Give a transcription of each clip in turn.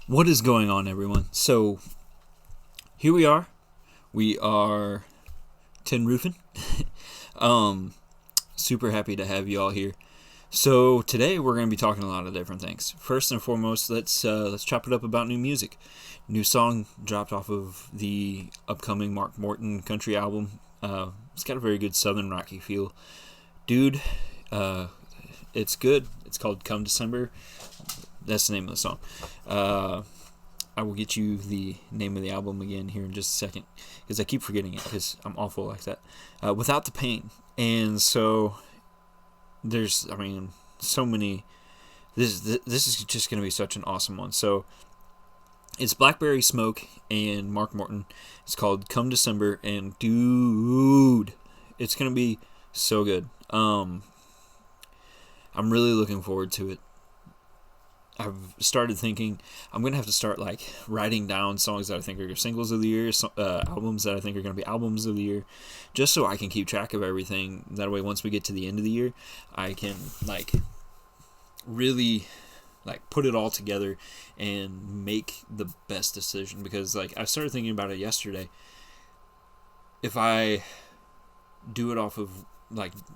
What is going on, everyone? So, here we are. We are Tin Roofing. um, Super happy to have you all here. So today we're going to be talking a lot of different things. First and foremost, let's chop it up about new music. New song dropped off of the upcoming Mark Morton country album. It's got a very good southern rocky feel, dude. Uh, it's good. It's called "Come December." That's the name of the song. I will get you the name of the album again here in just a second because I keep forgetting it because I'm awful like that. Without the Pain. And so there's, so many. This is just going to be such an awesome one. So it's Blackberry Smoke and Mark Morton. It's called Come December, and dude, it's going to be so good. I'm really looking forward to it. I've started thinking I'm gonna have to start writing down songs that I think are singles of the year, albums that I think are gonna be albums of the year, just so I can keep track of everything. That way, once we get to the end of the year, I can really put it all together and make the best decision. Because I started thinking about it yesterday. If I do it off of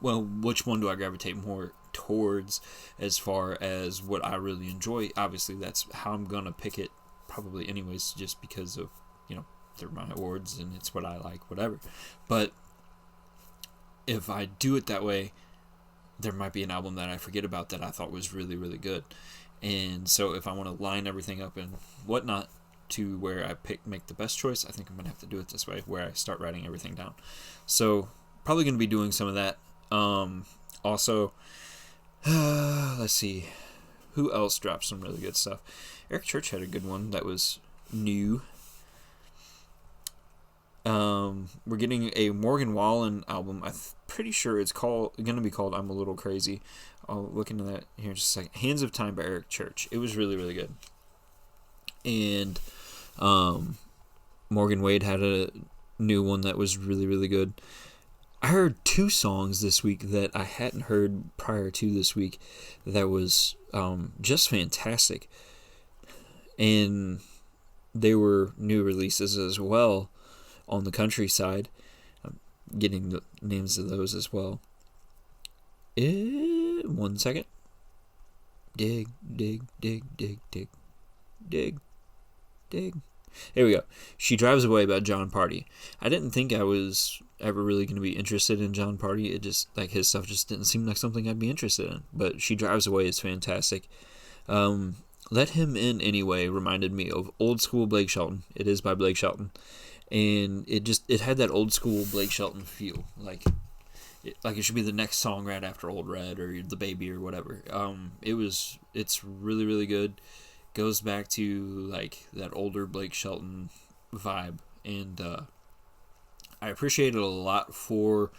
which one do I gravitate more towards as far as what I really enjoy? Obviously, that's how I'm gonna pick it, probably anyways, just because of they're my awards and it's what I like, whatever. But if I do it that way, there might be an album that I forget about that I thought was really, really good. And so if I want to line everything up and whatnot to where I make the best choice, I think I'm gonna have to do it this way, where I start writing everything down. So probably gonna be doing some of that. Also, let's see, who else dropped some really good stuff? Eric Church had a good one that was new. We're getting a Morgan Wallen album. I'm pretty sure it's going to be called "I'm a Little Crazy." I'll look into that here in just a second. "Hands of Time" by Eric Church. It was really, really good. And Morgan Wade had a new one that was really, really good. I heard two songs this week that I hadn't heard prior to this week that was just fantastic. And they were new releases as well on the countryside. I'm getting the names of those as well. 1 second. Dig, dig, dig, dig, dig, dig, dig. Here we go. "She Drives Away" by John Party. I didn't think I was ever really going to be interested in John Party. It just, his stuff just didn't seem like something I'd be interested in. But "She Drives Away" is fantastic. "Let Him In Anyway" reminded me of old school Blake Shelton. It is by Blake Shelton. And it had that old school Blake Shelton feel. It should be the next song right after Old Red or The Baby or whatever. It's really, really good. Goes back to that older Blake Shelton vibe, and I appreciate it a lot for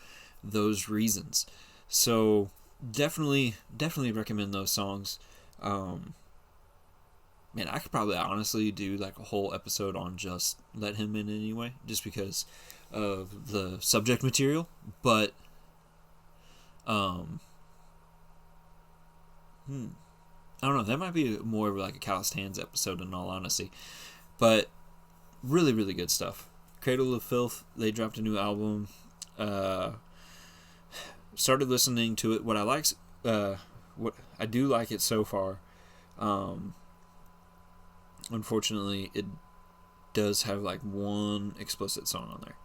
those reasons. So definitely recommend those songs. Man, I could probably honestly do a whole episode on just "Let Him In Anyway," just because of the subject material. But I don't know. That might be more of a calloused hands episode, in all honesty. But really, really good stuff. Cradle of Filth, they dropped a new album. Started listening to it. What I do like it so far. Unfortunately, it does have one explicit song on there.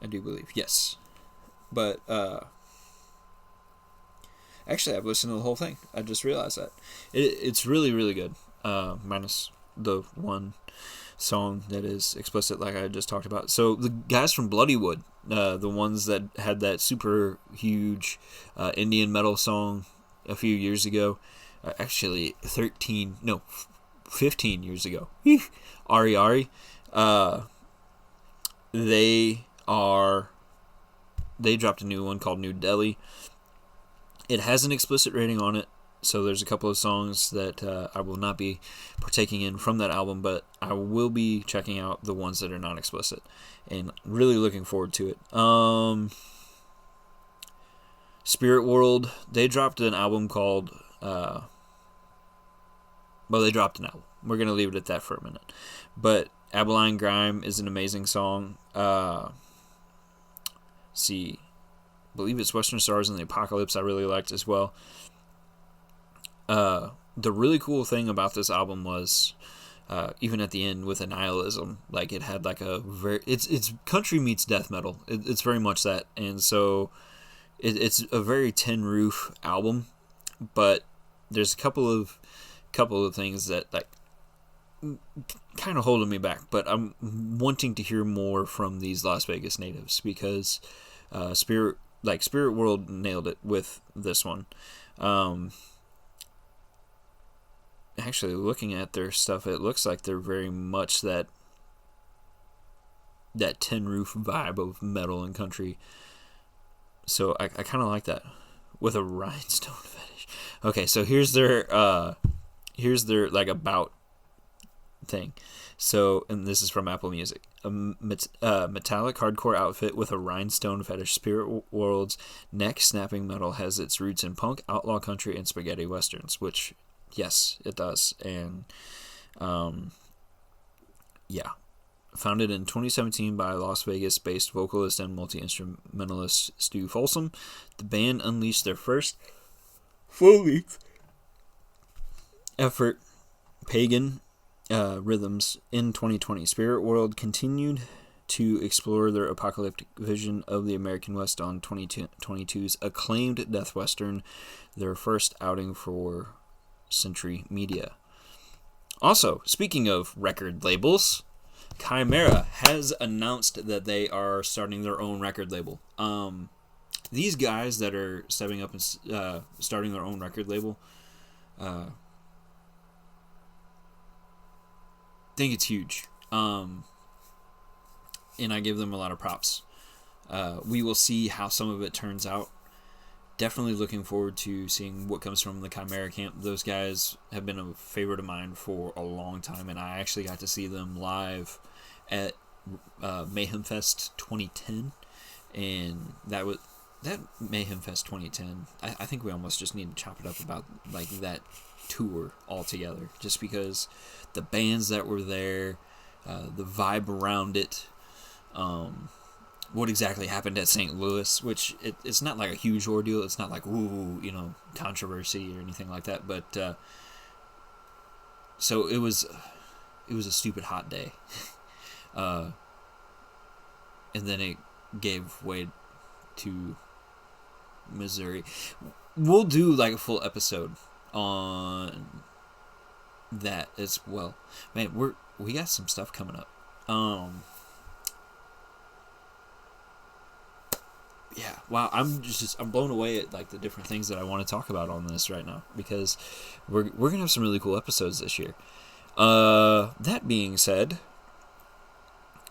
I do believe, yes. But actually, I've listened to the whole thing. I just realized that it's really, really good. Minus the one song that is explicit, like I just talked about. So the guys from Bloodywood, the ones that had that super huge Indian metal song a few years ago, actually 15 years ago, Ari Ari, they dropped a new one called New Delhi. It has an explicit rating on it, so there's a couple of songs that I will not be partaking in from that album, but I will be checking out the ones that are not explicit, and really looking forward to it. Spirit World, they dropped an album called Well, they dropped an album. We're going to leave it at that for a minute. But Abilene Grime is an amazing song. See, I believe it's Western Stars and the Apocalypse I really liked as well. The really cool thing about this album was, even at the end with Annihilism, like it had like a very, it's country meets death metal. It's very much that, and so it's a very Tin Roof album, but there's a couple of things that like kind of holding me back. But I'm wanting to hear more from these Las Vegas natives because Spirit World nailed it with this one. Actually, looking at their stuff, it looks like they're very much that Tin Roof vibe of metal and country. So I kind of like that with a rhinestone fetish. Okay, so here's their like about thing. So, and this is from Apple Music. A metallic hardcore outfit with a rhinestone fetish. Spirit World's neck snapping metal has its roots in punk, outlaw country, and spaghetti westerns, which, yes, it does. And yeah. Founded in 2017 by Las Vegas-based vocalist and multi-instrumentalist Stu Folsom, the band unleashed their first full-length effort, Pagan Rhythms, in 2020. Spirit World continued to explore their apocalyptic vision of the American West on 2022's acclaimed death western, their first outing for Century Media. Also, speaking of record labels, Chimera has announced that they are starting their own record label. These guys that are stepping up and starting their own record label, think it's huge. And I give them a lot of props. We will see how some of it turns out. Definitely looking forward to seeing what comes from the Chimera camp. Those guys have been a favorite of mine for a long time, and I actually got to see them live at Mayhem Fest 2010, and that Mayhem Fest 2010. I think we almost just need to chop it up about like that tour altogether, just because the bands that were there, the vibe around it. What exactly happened at St. Louis, which it's not like a huge ordeal. It's not like, controversy or anything like that. But so it was a stupid hot day. And then it gave way to Missouri. We'll do like a full episode on that as well. Man, we got some stuff coming up. Yeah, wow, I'm blown away at like the different things that I want to talk about on this right now, because we're gonna have some really cool episodes this year. That being said,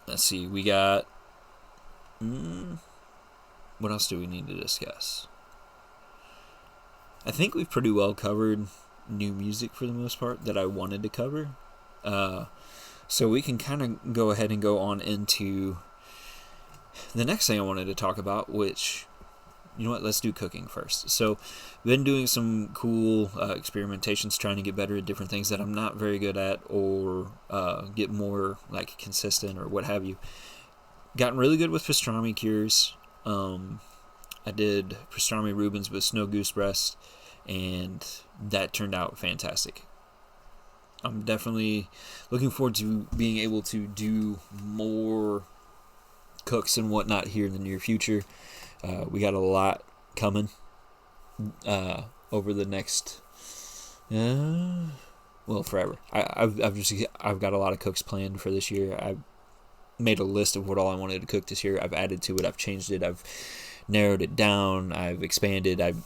let's see, we got what else do we need to discuss? I think we've pretty well covered new music for the most part that I wanted to cover. So we can kind of go ahead and go on into the next thing I wanted to talk about, which, you know what, let's do cooking first. So, been doing some cool experimentations, trying to get better at different things that I'm not very good at, or get more like consistent or what have you. Gotten really good with pastrami cures. I did pastrami Rubens with snow goose breast, and that turned out fantastic. I'm definitely looking forward to being able to do more cooks and whatnot here in the near future. We got a lot coming over the next forever. I've got a lot of cooks planned for this year. I've made a list of what all I wanted to cook this year. I've added to it, I've changed it, I've narrowed it down, I've expanded, I've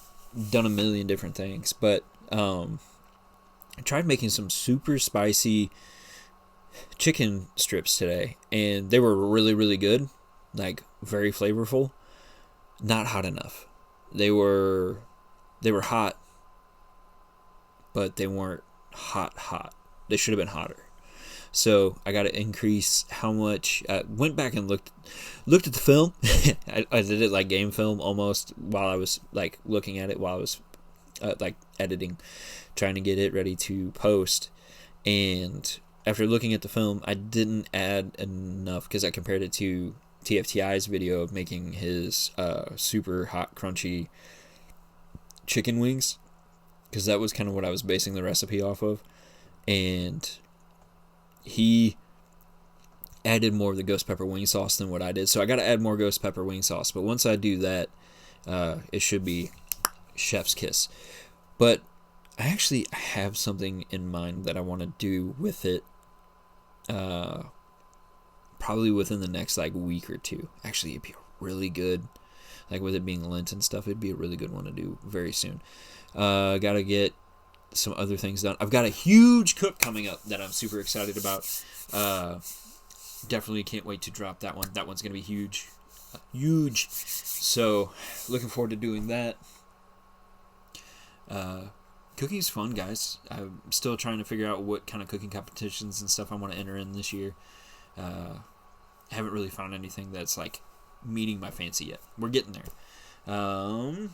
done a million different things. But I tried making some super spicy chicken strips today, and they were really, really good. Like, very flavorful. Not hot enough. They were hot, but they weren't hot. They should have been hotter. So I got to increase how much. Went back and looked at the film. I did it like game film almost, while I was like looking at it while I was like editing. trying to get it ready to post. And after looking at the film, I didn't add enough because I compared it to TFTI's video of making his super hot, crunchy chicken wings, because that was kind of what I was basing the recipe off of. And he added more of the ghost pepper wing sauce than what I did. So I got to add more ghost pepper wing sauce. But once I do that, it should be chef's kiss. But I actually have something in mind that I want to do with it. Probably within the next week or two. Actually, it'd be really good. Like with it being Lent and stuff, it'd be a really good one to do very soon. Gotta get some other things done. I've got a huge cook coming up that I'm super excited about. Definitely can't wait to drop that one. That one's gonna be huge. Huge. So, looking forward to doing that. Cooking is fun, guys. I'm still trying to figure out what kind of cooking competitions and stuff I want to enter in this year. Haven't really found anything that's meeting my fancy yet. We're getting there. I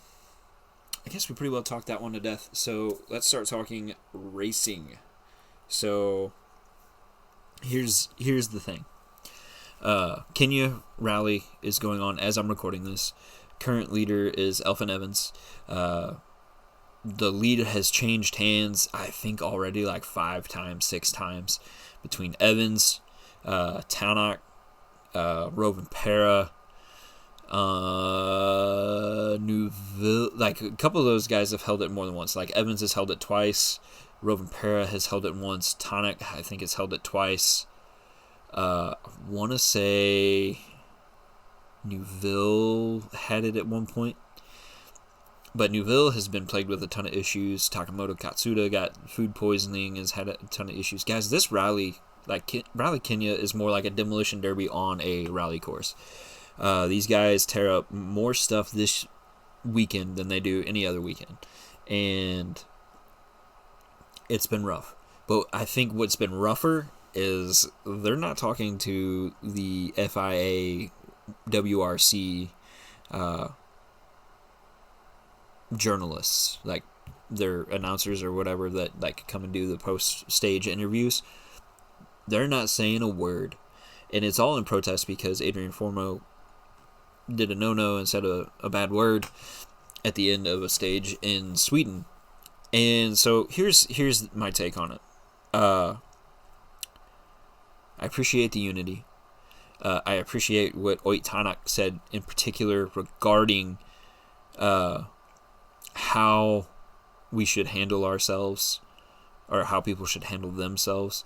guess we pretty well talked that one to death. So let's start talking racing. So here's the thing. Kenya rally is going on as I'm recording this. Current leader is Elfyn Evans. The lead has changed hands, I think, already 5 times, 6 times, between Evans, Tanak, Rovanpera, Neuville. A couple of those guys have held it more than once. Evans has held it twice. Rovanpera has held it once. Tanak, I think, has held it twice. I want to say Neuville had it at one point. But Neuville has been plagued with a ton of issues. Takamoto Katsuda got food poisoning, has had a ton of issues. Guys, this rally, Rally Kenya, is more like a demolition derby on a rally course. These guys tear up more stuff this weekend than they do any other weekend. And it's been rough. But I think what's been rougher is they're not talking to the FIA, WRC, journalists, their announcers or whatever that come and do the post-stage interviews. They're not saying a word. And it's all in protest because Adrian Formo did a no-no and said a bad word at the end of a stage in Sweden. And so here's my take on it. I appreciate the unity. I appreciate what Oyt Tanak said in particular regarding how we should handle ourselves, or how people should handle themselves.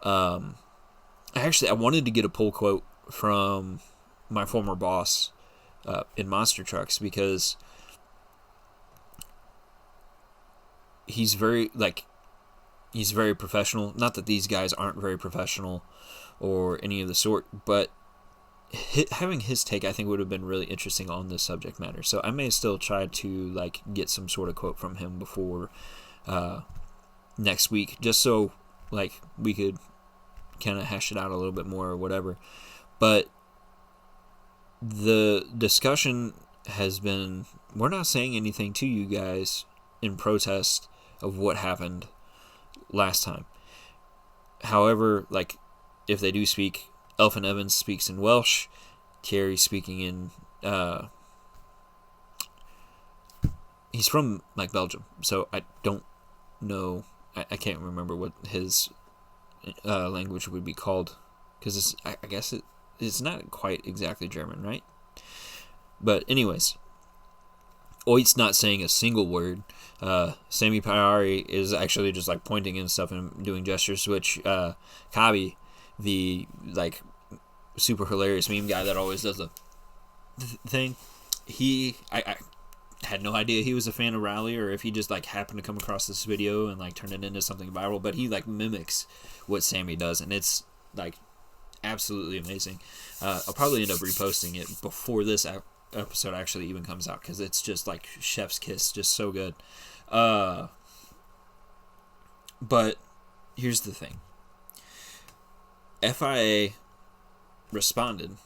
I wanted to get a pull quote from my former boss in Monster Trucks, because he's very professional. Not that these guys aren't very professional or any of the sort, but having his take, I think, would have been really interesting on this subject matter. So I may still try to get some sort of quote from him before next week, just so we could kind of hash it out a little bit more or whatever. But the discussion has been, we're not saying anything to you guys in protest of what happened last time. However, if they do speak, Elfyn Evans speaks in Welsh, Thierry speaking in he's from Belgium, so I don't know, I can't remember what his language would be called, because I guess it's not quite exactly German, right? But anyways, Oyt's not saying a single word. Sami Payari is actually just pointing and stuff and doing gestures, which Kabi, the super hilarious meme guy that always does the thing, I had no idea he was a fan of Rally, or if he just happened to come across this video and turn it into something viral. But he mimics what Sammy does, and it's absolutely amazing. I'll probably end up reposting it before this episode actually even comes out, because it's just chef's kiss, just so good. But here's the thing. FIA responded.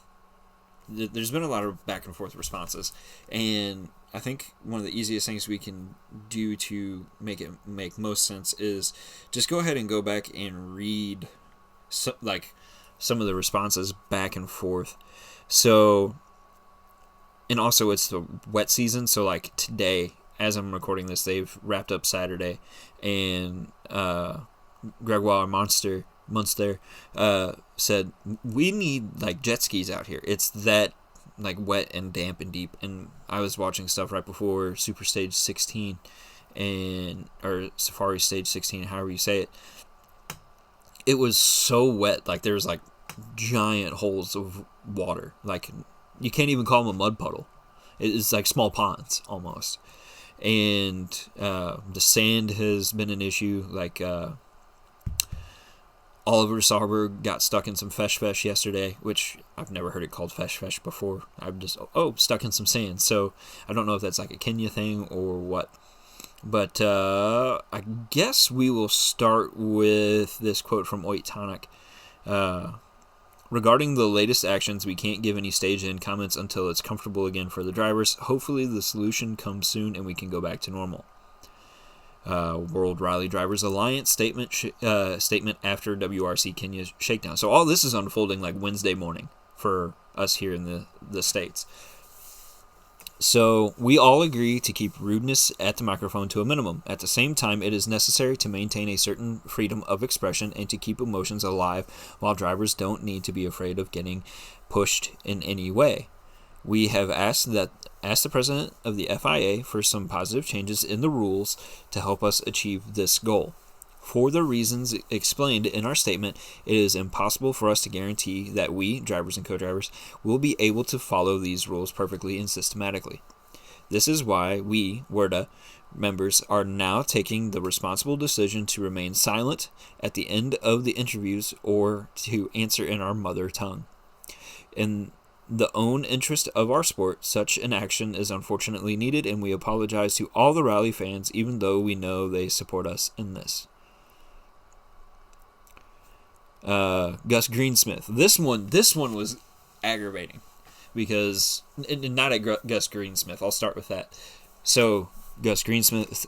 There's been a lot of back and forth responses, and I think one of the easiest things we can do to make it make most sense is just go ahead and go back and read some of the responses back and forth. So, and also it's the wet season, so like today, as I'm recording this, they've wrapped up Saturday, and Gregoire Munster said we need like jet skis out here. It's that like wet and damp and deep. And I was watching stuff right before Super Stage 16 or Safari Stage 16, however you say it. It was so wet, like there was like giant holes of water. Like you can't even call them a mud puddle. It's like small ponds almost. And the sand has been an issue. Like Oliver Sarber got stuck in some fesh yesterday, which I've never heard it called fesh before. I'm just, stuck in some sand. So I don't know if that's like a Kenya thing or what. But I guess we will start with this quote from Oitonic. Regarding the latest actions, we can't give any stage-end comments until it's comfortable again for the drivers. Hopefully the solution comes soon and we can go back to normal. World Rally Drivers Alliance statement after WRC Kenya's shakedown. So all this is unfolding like Wednesday morning for us here in the States. So we all agree to keep rudeness at the microphone to a minimum. At the same time, it is necessary to maintain a certain freedom of expression and to keep emotions alive, while drivers don't need to be afraid of getting pushed in any way. We have asked the president of the FIA for some positive changes in the rules to help us achieve this goal. For the reasons explained in our statement, it is impossible for us to guarantee that we, drivers and co-drivers, will be able to follow these rules perfectly and systematically. This is why we, WERDA members, are now taking the responsible decision to remain silent at the end of the interviews or to answer in our mother tongue. In the own interest of our sport, such an action is unfortunately needed, and we apologize to all the rally fans, even though we know they support us in this. Gus Greensmith. This one was aggravating because, and not at Gus Greensmith. I'll start with that. So Gus Greensmith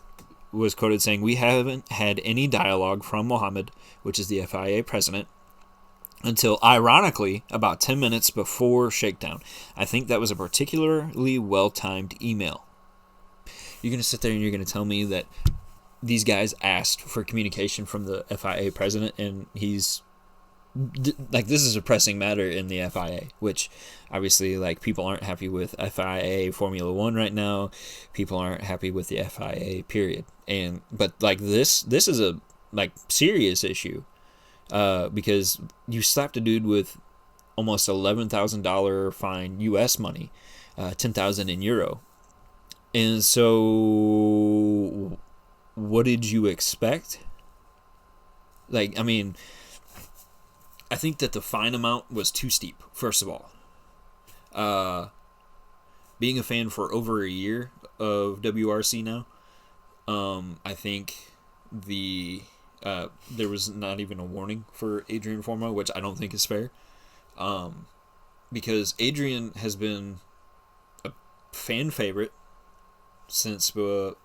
was quoted saying, "We haven't had any dialogue from Mohammed, which is the FIA president, until, ironically, about 10 minutes before shakedown. I think that was a particularly well-timed email." You're going to sit there and you're going to tell me that these guys asked for communication from the FIA president, and he's like, this is a pressing matter in the FIA, which obviously, like, people aren't happy with FIA Formula One right now. People aren't happy with the FIA, period. But like this is a like serious issue. Because you slapped a dude with almost $11,000 fine U.S. money, 10,000 in euro, and so what did you expect? Like, I mean, I think that the fine amount was too steep. First of all, being a fan for over a year of WRC now, I think there was not even a warning for Adrian Forma, which I don't think is fair. Because Adrian has been a fan favorite since while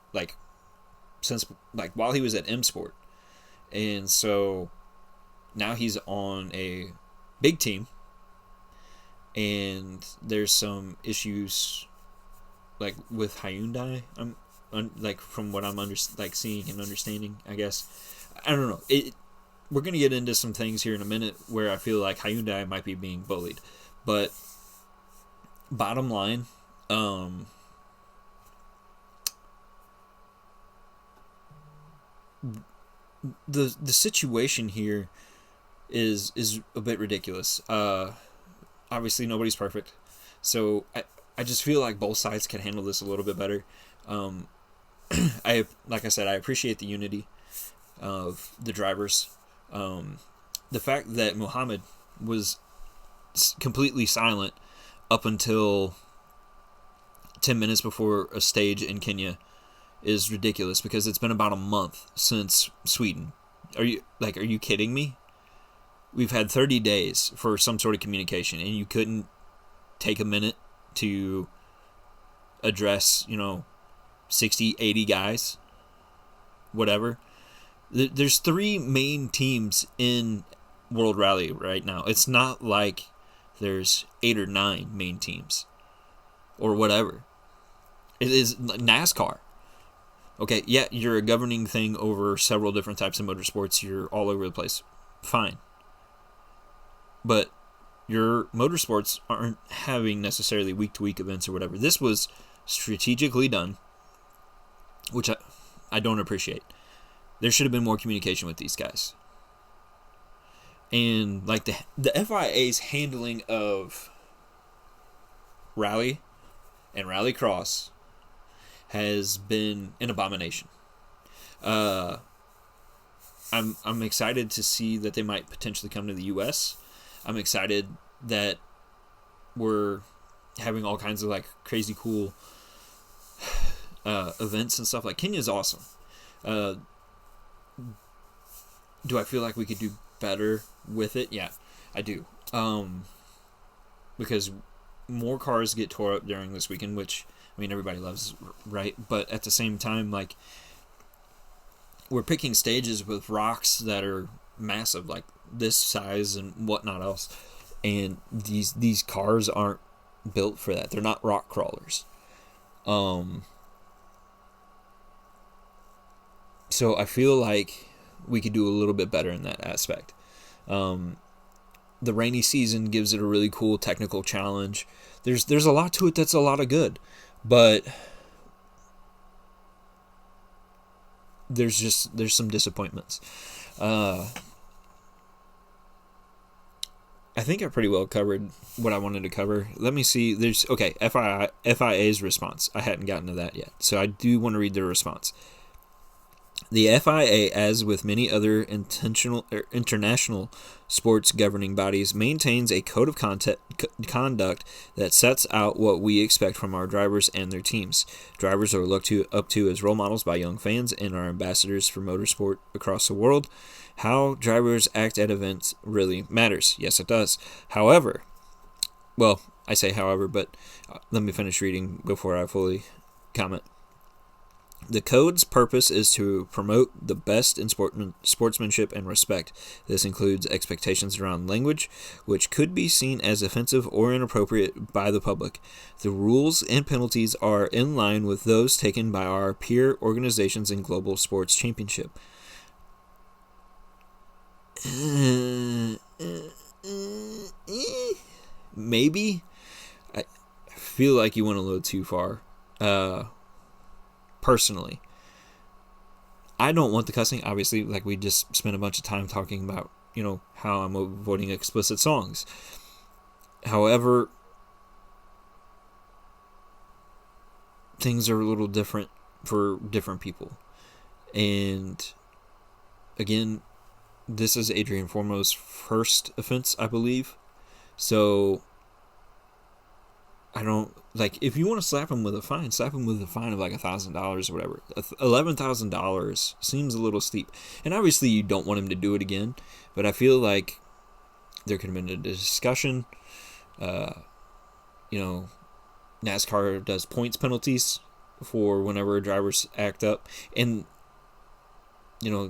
he was at M Sport. And so now he's on a big team, and there's some issues like with Hyundai. Like from what I'm seeing and understanding, I guess. I don't know. We're going to get into some things here in a minute where I feel like Hyundai might be being bullied. But bottom line, the situation here is a bit ridiculous. Obviously, nobody's perfect. So I just feel like both sides can handle this a little bit better. Like I said, I appreciate the unity of the drivers. The fact that Muhammad was completely silent up until 10 minutes before a stage in Kenya is ridiculous, because it's been about a month since Sweden. Are you kidding me? We've had 30 days for some sort of communication, and you couldn't take a minute to address, 60, 80 guys, whatever. There's 3 main teams in World Rally right now. It's not like there's 8 or 9 main teams or whatever. It is NASCAR. Okay, yeah, you're a governing thing over several different types of motorsports. You're all over the place. Fine. But your motorsports aren't having necessarily week-to-week events or whatever. This was strategically done, which I don't appreciate. There should have been more communication with these guys. And like the FIA's handling of rally and rallycross has been an abomination. I'm excited to see that they might potentially come to the U.S. I'm excited that we're having all kinds of like crazy cool events and stuff. Like Kenya's awesome. Do I feel like we could do better with it? Yeah, I do. Because more cars get tore up during this weekend, which, I mean, everybody loves, right? But at the same time, like, we're picking stages with rocks that are massive, like this size and whatnot else. And these cars aren't built for that. They're not rock crawlers. So I feel like we could do a little bit better in that aspect. The rainy season gives it a really cool technical challenge. There's a lot to it that's a lot of good, but there's some disappointments. I think I pretty well covered what I wanted to cover. Let me see. FIA's response. I hadn't gotten to that yet, so I do want to read their response. The FIA, as with many other international sports governing bodies, maintains a code of conduct that sets out what we expect from our drivers and their teams. Drivers are looked up to as role models by young fans and are ambassadors for motorsport across the world. How drivers act at events really matters. Yes, it does. However, well, I say however, but let me finish reading before I fully comment. The code's purpose is to promote the best in sportsmanship and respect. This includes expectations around language, which could be seen as offensive or inappropriate by the public. The rules and penalties are in line with those taken by our peer organizations in global sports championship. Maybe? I feel like you went a little too far. Personally, I don't want the cussing. Obviously, like we just spent a bunch of time talking about, how I'm avoiding explicit songs. However, things are a little different for different people. And again, this is Adrian Formo's first offense, I believe. So I don't, like, if you want to slap him with a fine, slap him with a fine of like $1,000 or whatever. $11,000 seems a little steep. And obviously you don't want him to do it again, but I feel like there could have been a discussion. NASCAR does points penalties for whenever drivers act up, and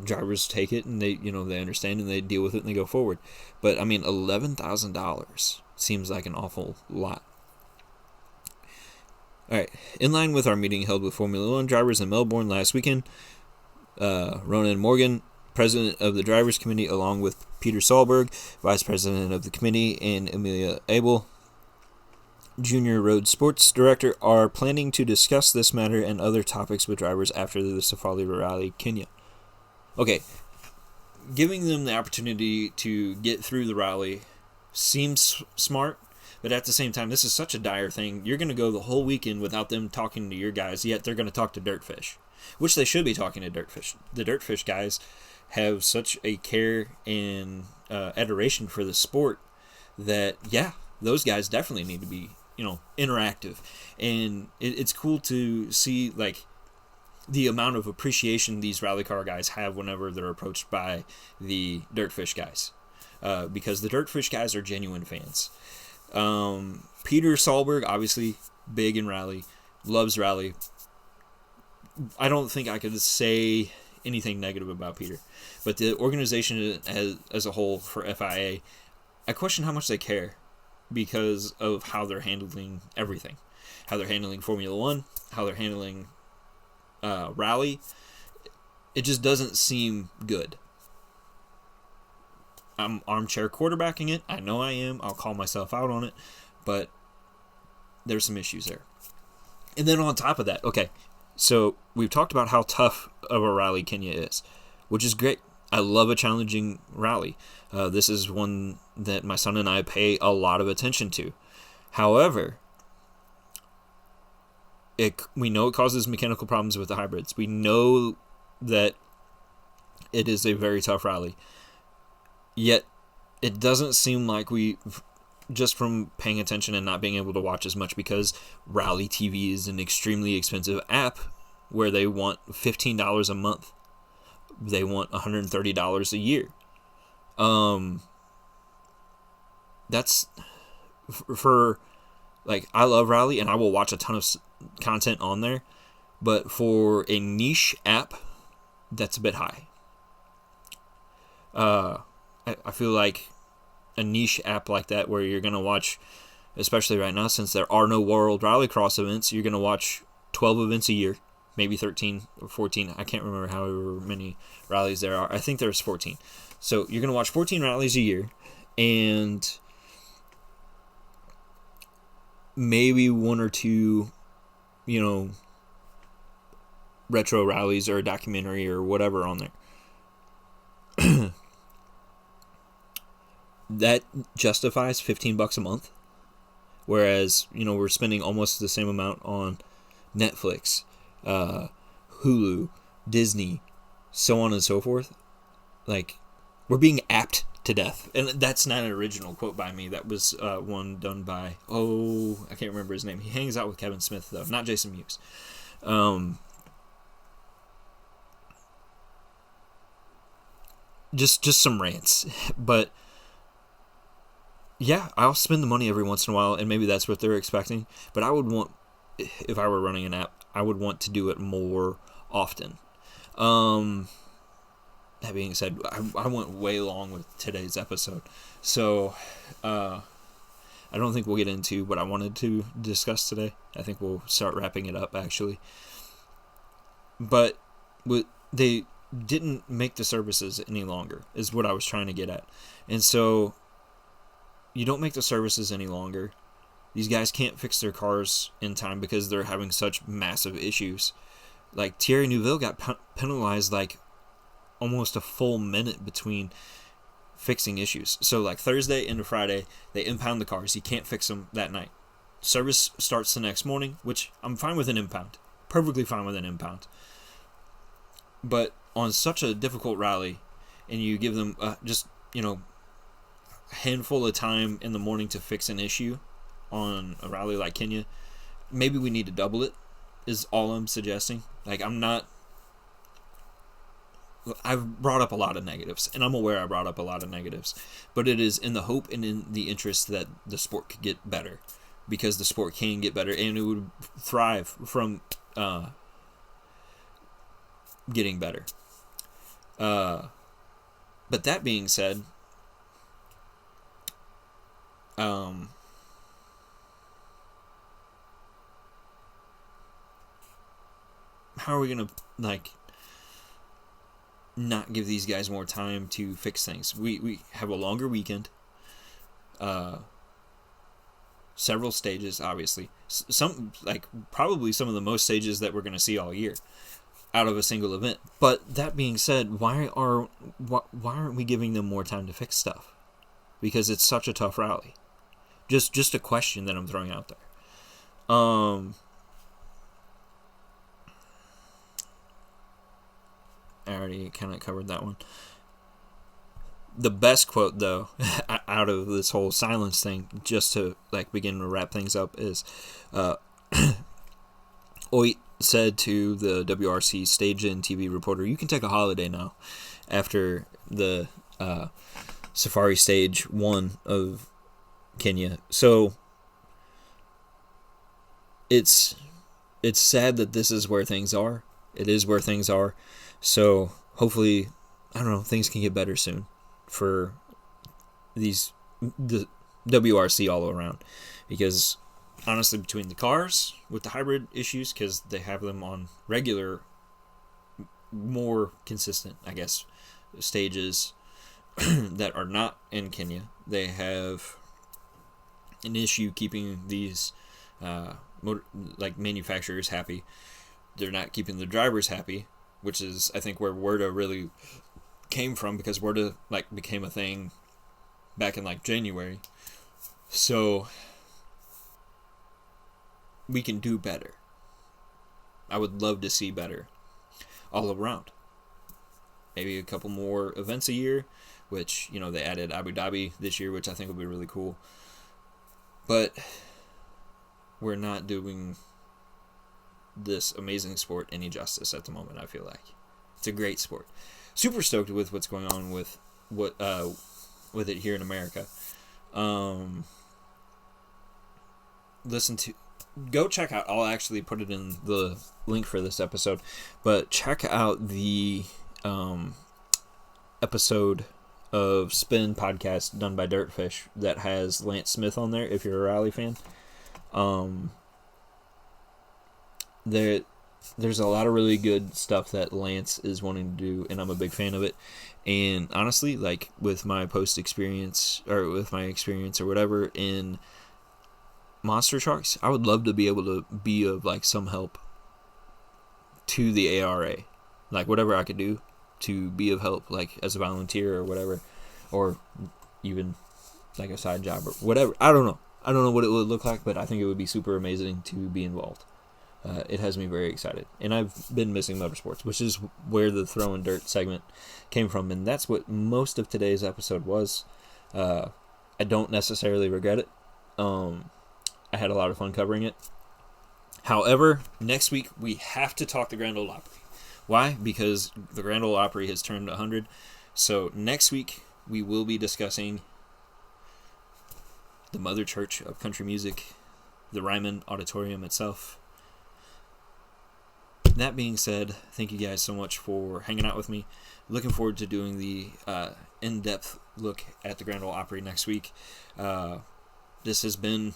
drivers take it and they understand and they deal with it and they go forward. But I mean, $11,000 seems like an awful lot. All right, in line with our meeting held with Formula One drivers in Melbourne last weekend, Ronan Morgan, president of the Drivers Committee, along with Peter Solberg, vice president of the committee, and Amelia Abel, junior road sports director, are planning to discuss this matter and other topics with drivers after the Safari Rally Kenya. Okay, giving them the opportunity to get through the rally seems smart. But at the same time, this is such a dire thing. You're going to go the whole weekend without them talking to your guys, yet they're going to talk to Dirtfish, which they should be talking to Dirtfish. The Dirtfish guys have such a care and adoration for the sport that, yeah, those guys definitely need to be, interactive. And it's cool to see, like, the amount of appreciation these rally car guys have whenever they're approached by the Dirtfish guys. Because the Dirtfish guys are genuine fans. Peter Solberg, obviously big in rally. loves rally. I don't think I could say anything negative about Peter, but the organization as a whole for FIA, I question how much they care because of how they're handling everything, how they're handling Formula One, how they're handling rally. It just doesn't seem good. I'm armchair quarterbacking it. I know I am. I'll call myself out on it, but there's some issues there. And then on top of that, okay, so we've talked about how tough of a rally Kenya is, which is great. I love a challenging rally. This is one that my son and I pay a lot of attention to. However, we know it causes mechanical problems with the hybrids. We know that it is a very tough rally. Yet, it doesn't seem like we, just from paying attention and not being able to watch as much, because Rally TV is an extremely expensive app where they want $15 a month. They want $130 a year. That's for, like, I love Rally and I will watch a ton of content on there, but for a niche app, that's a bit high. I feel like a niche app like that, where you're going to watch, especially right now, since there are no World Rallycross events, you're going to watch 12 events a year, maybe 13 or 14. I can't remember however many rallies there are. I think there's 14. So you're going to watch 14 rallies a year, and maybe one or two, retro rallies or a documentary or whatever on there. That justifies $15 a month, whereas we're spending almost the same amount on Netflix, Hulu, Disney, so on and so forth. Like, we're being apped to death, and that's not an original quote by me. That was one done by I can't remember his name. He hangs out with Kevin Smith though, not Jason Mewes. Just some rants, but. Yeah, I'll spend the money every once in a while, and maybe that's what they're expecting. But I would want, if I were running an app, I would want to do it more often. That being said, I went way long with today's episode. So, I don't think we'll get into what I wanted to discuss today. I think we'll start wrapping it up, actually. But they didn't make the services any longer, is what I was trying to get at. And so, you don't make the services any longer. These guys can't fix their cars in time because they're having such massive issues. Like, Thierry Neuville got penalized like almost a full minute between fixing issues. So, like, Thursday into Friday, they impound the cars. He can't fix them that night. Service starts the next morning, which I'm fine with an impound. Perfectly fine with an impound. But on such a difficult rally, and you give them handful of time in the morning to fix an issue on a rally like Kenya, maybe we need to double it, is all I'm suggesting. Like, I've brought up a lot of negatives, and I'm aware I brought up a lot of negatives, but it is in the hope and in the interest that the sport could get better, because the sport can get better, and it would thrive from getting better. But that being said, how are we going to, not give these guys more time to fix things? We have a longer weekend, several stages, obviously. Probably some of the most stages that we're going to see all year out of a single event. But that being said, why aren't we giving them more time to fix stuff? Because it's such a tough rally. Just a question that I'm throwing out there. I already kind of covered that one. The best quote, though, out of this whole silence thing, just to begin to wrap things up, is Oit said to the WRC stage-in TV reporter, "You can take a holiday now," after the Safari Stage 1 of Kenya. So it's it's sad that this is where things are. It is where things are. So hopefully, I don't know, things can get better soon for the WRC all around. Because honestly, between the cars with the hybrid issues, because they have them on regular, more consistent, I guess, stages that are not in Kenya, they have an issue keeping these manufacturers happy. They're not keeping the drivers happy, which is, I think, where WERDA really came from, because WERDA became a thing back in January. So we can do better. I would love to see better all around. Maybe a couple more events a year, which, they added Abu Dhabi this year, which I think will be really cool. But we're not doing this amazing sport any justice at the moment, I feel like. It's a great sport. Super stoked with what's going on with it here in America. Go check out, I'll actually put it in the link for this episode, but check out the episode of Spin podcast done by Dirtfish that has Lance Smith on there, if you're a rally fan. There's a lot of really good stuff that Lance is wanting to do, and I'm a big fan of it. And honestly, with my experience or whatever in monster trucks, I would love to be able to be of some help to the ARA, whatever I could do to be of help, as a volunteer or whatever, or even a side job or whatever. I don't know what it would look like, but I think it would be super amazing to be involved. It has me very excited, and I've been missing motorsports, which is where the Throwin Dirt segment came from, and that's what most of today's episode was. I don't necessarily regret it. I had a lot of fun covering it. However, next week we have to talk the Grand Ole Opry. Why? Because the Grand Ole Opry has turned 100. So next week we will be discussing the mother church of country music, the Ryman Auditorium itself. That being said, thank you guys so much for hanging out with me. Looking forward to doing the in-depth look at the Grand Ole Opry next week. This has been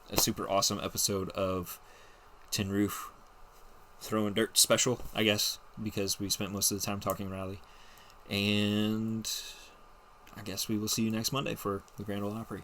a super awesome episode of Tin Roof Throwin Dirt special, I guess, because we spent most of the time talking rally. And I guess we will see you next Monday for the Grand Ole Opry.